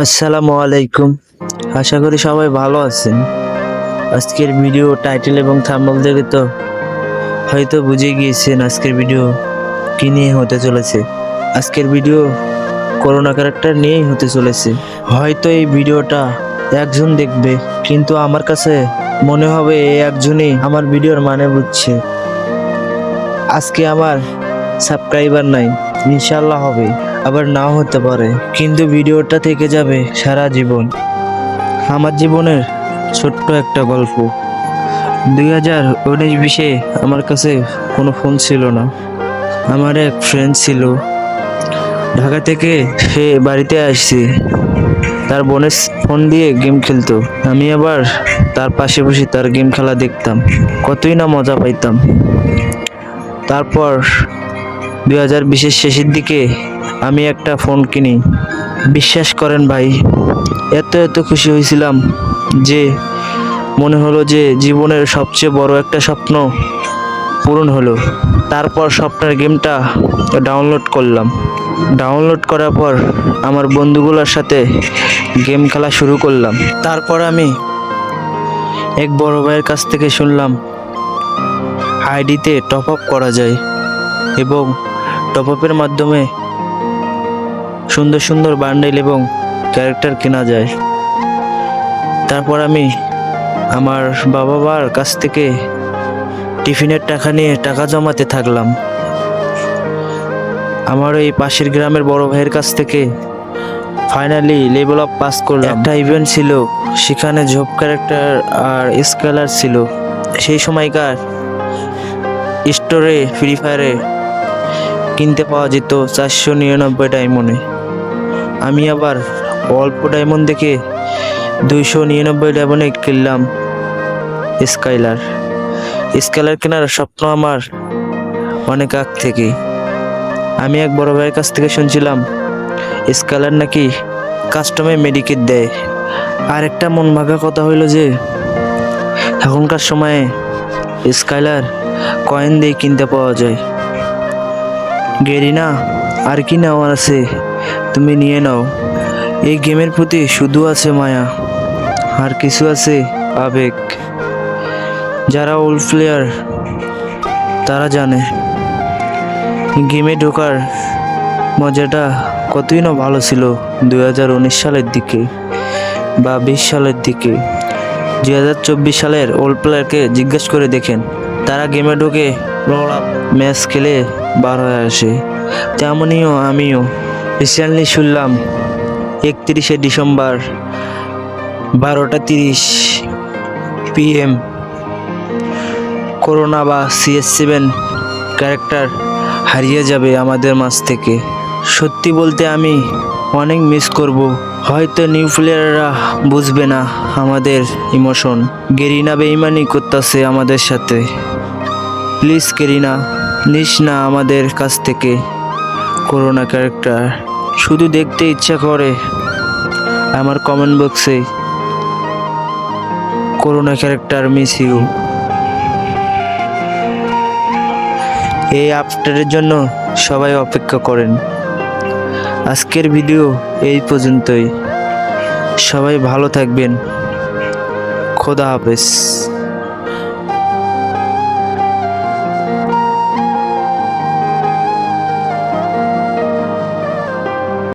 আসসালামু আলাইকুম। আশা করি সবাই ভালো আছেন। আজকের ভিডিও টাইটেল এবং থাম্বনেল দেখে তো হয়তো বুঝে গিয়েছেন আজকের ভিডিও কি নিয়ে হতে চলেছে। আজকের ভিডিও করোনা ক্যারেক্টার নিয়েই হতে চলেছে। হয়তো এই ভিডিওটা একজন দেখবে, কিন্তু আমার কাছে মনে হবে এই একজনই আমার ভিডিওর মানে বুঝছে। আজকে আমার সাবস্ক্রাইবার নাই, ইনশাল্লাহ হবে, আবার নাও হতে পারে, কিন্তু ভিডিওটা থেকে যাবে সারা জীবন। আমার জীবনের ছোট্ট একটা গল্প। 2019-20 আমার কাছে কোনো ফোন ছিল না। আমার এক ফ্রেন্ড ছিল ঢাকা থেকে, সে বাড়িতে আসছে, তার বোনের ফোন দিয়ে গেম খেলতো। আমি আবার তার পাশে বসে তার গেম খেলা দেখতাম, কতই না মজা পাইতাম। তারপর 2020-এর শেষের দিকে আমি একটা ফোন কিনি। বিশ্বাস করেন ভাই, এত খুশি হয়েছিলাম যে মনে হলো যে জীবনের সবচেয়ে বড় একটা স্বপ্ন পূরণ হলো। তারপর স্বপ্নের গেমটা ডাউনলোড করলাম। ডাউনলোড করার পর আমার বন্ধুগুলোর সাথে গেম খেলা শুরু করলাম। তারপর আমি এক বড় ভাইয়ের কাছ থেকে শুনলাম আইডিতে টপ আপ করা যায় এবং টপ আপের মাধ্যমে সুন্দর সুন্দর বান্ডেল এবং ক্যারেক্টার কেনা যায়। তারপর আমি আমার বাবা মার কাছ থেকে টিফিনের টাকা নিয়ে টাকা জমাতে থাকলাম। আমার এই পাশের গ্রামের বড় ভাইয়ের কাছ থেকে ফাইনালি লেভেল আপ পাস করলাম। একটা ইভেন্ট ছিল, সেখানে জব ক্যারেক্টার আর স্কেলার ছিল। সেই সময়কার স্টোরে ফ্রি ফায়ারে কিনতে পাওয়া যেত 499 ডায়মন্ডে। আমি আবার অল্প ডায়মন্ড দেখে 299 ডায়মন্ডে কিনলাম স্কেলার কেনার স্বপ্ন আমার অনেক আগ থেকে। আমি এক বড় ভাইয়ের কাছ থেকে শুনছিলাম স্কেলার নাকি কাস্টমে মেডিকেট দেয়। আর একটা মন ভাগা কথা হইলো যে এখনকার সময়ে স্কেলার কয়েন দিয়ে কিনতে পাওয়া যায়। গেরিনা আর কি নেওয়ার আছে তুমি নিয়ে নাও। এই গেমের প্রতি শুধু আছে মায়া, আর কিছু আছে আবেগ। যারা ওল্ড প্লেয়ার তারা জানে গেমে ঢোকার মজাটা কতই না ভালো ছিল 2019 সালের দিকে বা 20 সালের দিকে। 2024 সালের ওল্ড প্লেয়ারকে জিজ্ঞেস করে দেখেন, তারা গেমে ঢোকে ম্যাচ খেলে বার হয়ে আসে। তেমনিও আমিও রিসেন্টলি শুনলাম 31শে ডিসেম্বর 12টা 30 PM করোনা বা CS7 ক্যারেক্টার হারিয়ে যাবে আমাদের মাঝ থেকে। সত্যি বলতে আমি অনেক মিস করব। হয়তো নিউ প্লেয়াররা বুঝবে না আমাদের ইমোশন। গেরিনা বেইমানি করতেছে আমাদের সাথে। প্লিজ গেরিনা, নিস না আমাদের কাছ থেকে করোনা ক্যারেক্টার। শুধু দেখতে ইচ্ছা করে আমার কমেন্ট বক্সে করোনা ক্যারেক্টার মিস ইউ। এই আপডেটের জন্য সবাই অপেক্ষা করেন। আজকের ভিডিও এই পর্যন্তই। সবাই ভালো থাকবেন। খোদা হাফেজ।